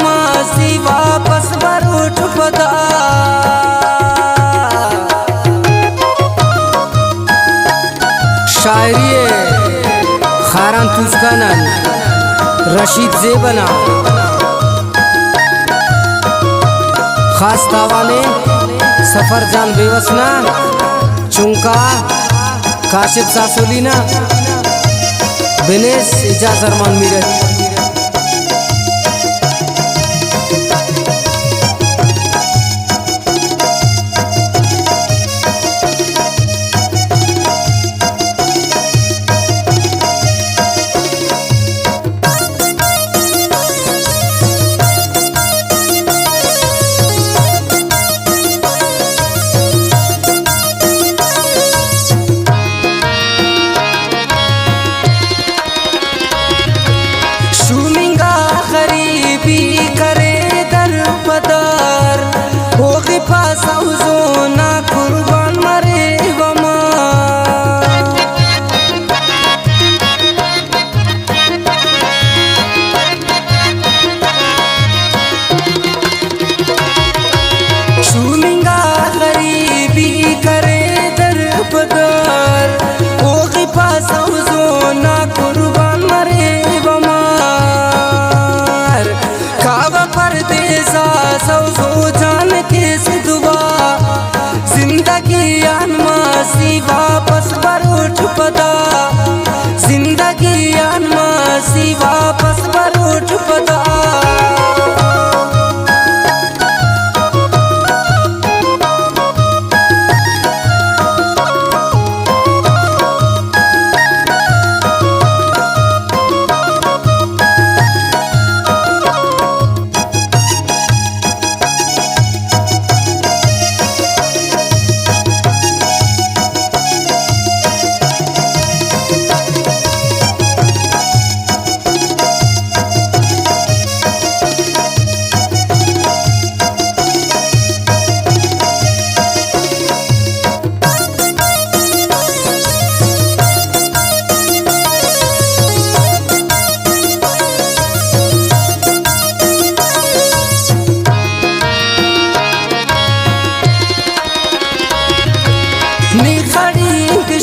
मासी वापस बरूठ पदा शायरी खारान तुजकानन रशीद जेबना खास तावाने सफर जान बेवसना चुंका काशिफ सासोलीना बेनेस इजाज अरमान मीरत वापस बरूठ पदा जिंदगी मासी वापस बरूठ पदा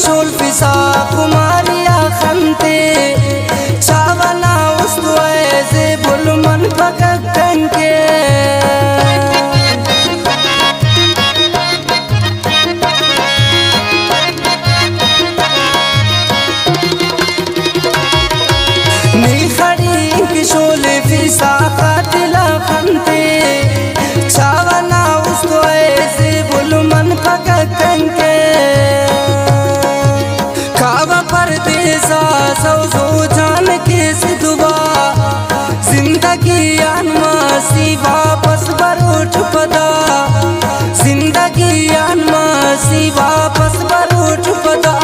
शोल फिसा कुमारिया खंते चावला उस्तु ऐसे बुलमन पकड़ के निखड़ी की शोल फिसा कातिला खंते चावला उस्तु ऐसे बुलमन पकड़ के परदेसा सौजो जान के सिदुबा जिंदगी मासी वापस बरूठ पदा जिंदगी मासी वापस बरूठ पदा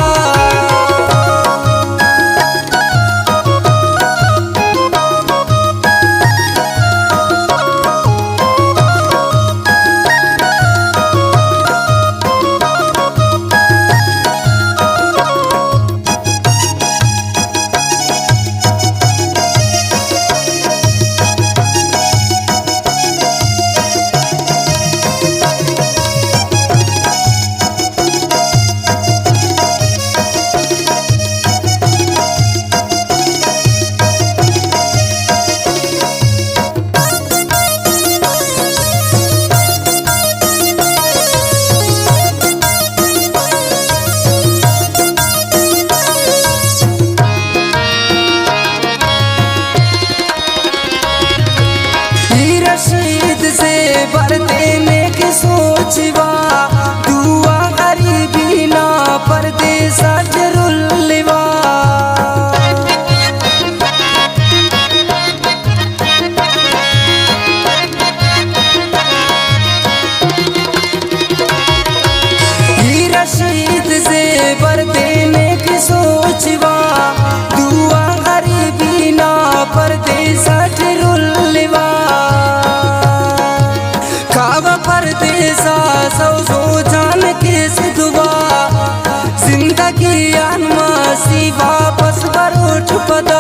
बर देने की सोचवा दुआ गरीबी ना परदेसा जरुलवा रशीद से बर देने की सोचवा दुआ गरीबी ना परदेसा जरुलवा परदेसा सौजो जान के सिदुबा जिंदगी मासी वापस बरूठ पदा